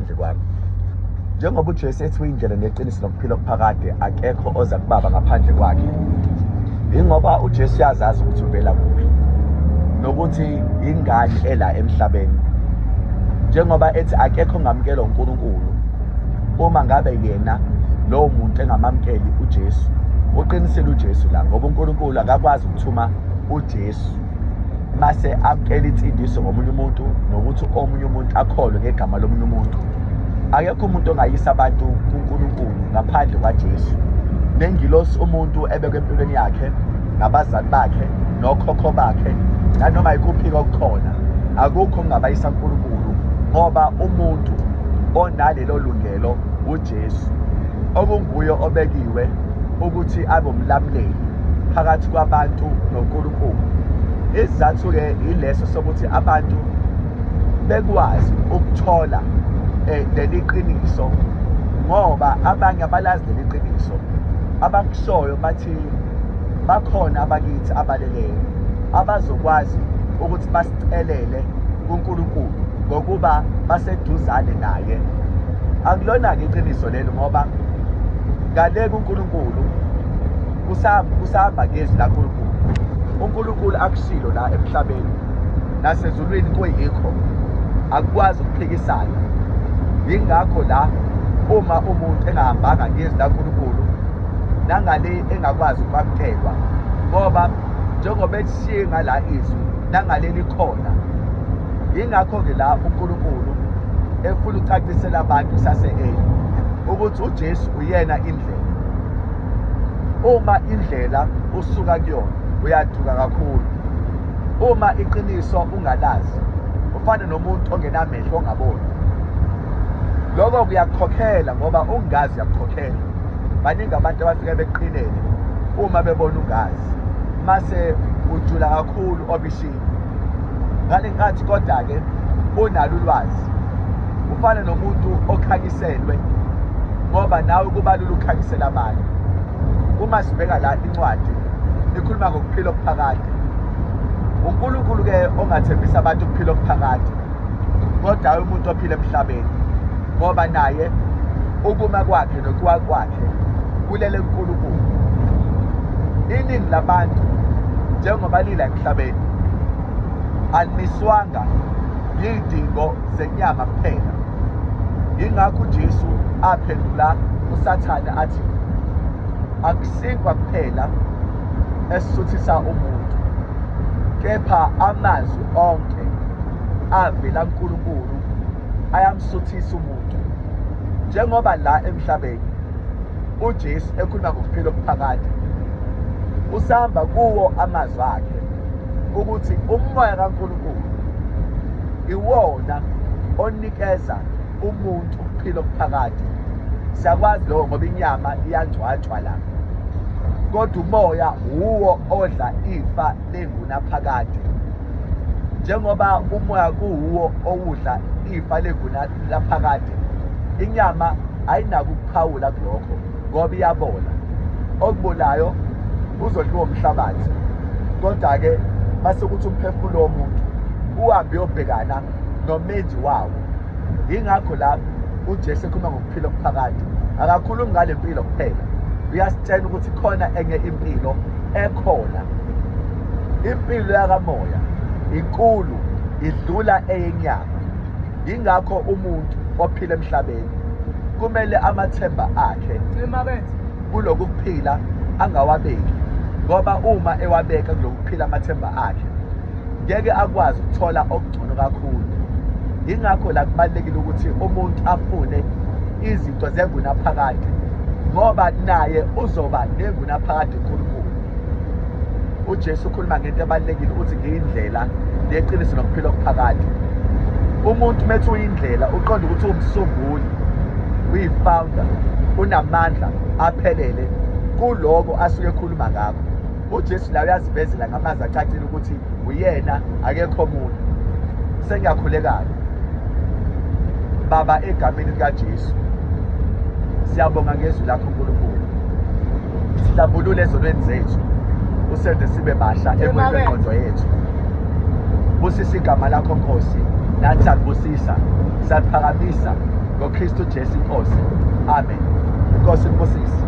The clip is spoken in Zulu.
ngaphandle kwami. Njengoba uJesu ethi uyindlela neqiniso nokuphila okuphakade, akekho oza kubaba ngaphandle kwakhe. Ingoba uJesu yazazi ukuthi uvela kuphi nokuthi ingane ela emhlabeni. Njengoba ethi akekho ongamukelwa uNkulunkulu uma ngabe yena lowo muntu engamamkeli uJesu. Uqinisile uJesu la ngoba uNkulunkulu akakwazi ukuthuma uJesu mase amkela insindiso ngomunye umuntu nokuthi omunye umuntu akholwe ngegama lomunye umuntu. Akekho umuntu ongayisa abantu kuNkulunkulu ngaphandle kwaJesu. Nengilosi umuntu ebekwe empilweni yakhe nabazali bakhe nokhokho bakhe nanoma yikuphi okukhona, akukho ongabayisa kuNkulunkulu ngoba umuntu onalelo lungelo uJesu, okunguye obekiwe ukuthi abe umlamuleli phakathi kwabantu noNkulunkulu. Isizathu-ke ileso sokuthi abantu bekwazi ukuthola leli qiniso, ngoba abanye abalazi leli qiniso, abakushoyo bathi bakhona abakithi abaleleyo abazokwazi ukuthi basicelele kuNkulunkulu ngokuba baseduzane naye. Akulona-ke iqiniso lelo ngoba ngale kuNkulunkulu kusahamba ngezwi laNkulunkulu. uNkulunkulu akushilo la emhlabeni nasezulwini kuyikho, akukwazi ukuphikisana. Yingakho la uma umuntu engahambanga ngezwi laNkulunkulu nangale engakwazi ukwamukelwa, ngoba njengoba elishiye ngala izwi nangale likhona. Yingakho-ke la uNkulunkulu efuna ukucacisela abantu ukuthi uJesu uyena indlela. Uma indlela usuka kuyona uyaduka kakhulu. Uma iqiniso ungalazi ufana nomuntu ongenamehlo ongaboni. Lokho kuyakukhokhela ngoba ungazi uyakukhokhela. Baningi abantu abafike beqinele uma bebona ungazi mase ujula kakhulu obishini. Ngale nkathi kodwa-ke unalo ulwazi ufana nomuntu okhanyiselwe, ngoba nawe kubalula ukukhanyisela abanye. Uma sibheka la incwadi ikhuluma ngokuphila okuphakade, uNkulunkulu-ke ongathembisa abantu ukuphila okuphakade, kodwa hayi umuntu ophila emhlabeni, ngoba naye ukuma kwakhe nokuwa kwakhe kulele kuNkulunkulu. Iningi labantu njengoba lila emhlabeni alimiswanga yidingo zenyama kuphela. Yingakho uJesu aphendula uSathane athi akusikwa kuphela esisuthisa umuntu, kepha amazwi onke avela kuNkulunkulu ayamsuthisa umuntu. Njengoba la emhlabeni uJesu ekhuluma ngokuphila okuphakade, usahamba kuwo amazwi akhe ukuthi umoya kaNkulunkulu iwona onikeza umuntu ukuphila okuphakade. Siyakwazi lokho ngoba inyama iyangcwatshwa la, kodwa umoya uwo odla ifa lengunaphakade. Njengoba umoya kuwuwo owudla ifa lengunaphakade, inyama ayinaki ukuphawula kulokho ngoba iyabola. Okubolayo uzodliwa umhlabathi, kodwa-ke base kuthi umphefumulo womuntu uhambe uyobhekana nomenzi wawo. Yingakho la uJesu ekhuluma ngokuphila okuphakade akakhulumi ngale mpilo kuphela, uyasitshela ukuthi khona enye impilo ekhona. Impilo yakamoya inkulu idlula eyenyama. Yingakho umuntu ophila emhlabeni kumele amathemba akhe kuloku kuphila angawabeki, ngoba uma ewabeka kuloku kuphila amathemba akhe ngeke akwazi ukuthola okungcono kakhulu. Yingakho la kubalulekile ukuthi umuntu afune izinto zengunaphakade, ngoba naye uzoba nengunaphakade enkulunkulu. uJesu ukhuluma ngento ebalulekile ukuthi ngiyindlela neqiniso nokuphila okuphakade. Umuntu methi uyindlela uqonda ukuthi umsunguli, uyi-founder, unamandla aphelele kuloko asuke ekhuluma ngakho. uJesu la uyazivezela ngamazwi acacile ukuthi uyena, akekho omunye. Sengiyakhulekayo Baba, egameni likaJesu siyabonga ngezwi lakho uNkulunkulu. Sihlambulule ezonweni zethu, usenze sibe basha emoyeni wengqondo yethu. Busisa igama lakho Nkosi, nathi sakubusisa, siyaphakamisa ngoKristu Jesu inkosi. Amen. Inkosi ibusise.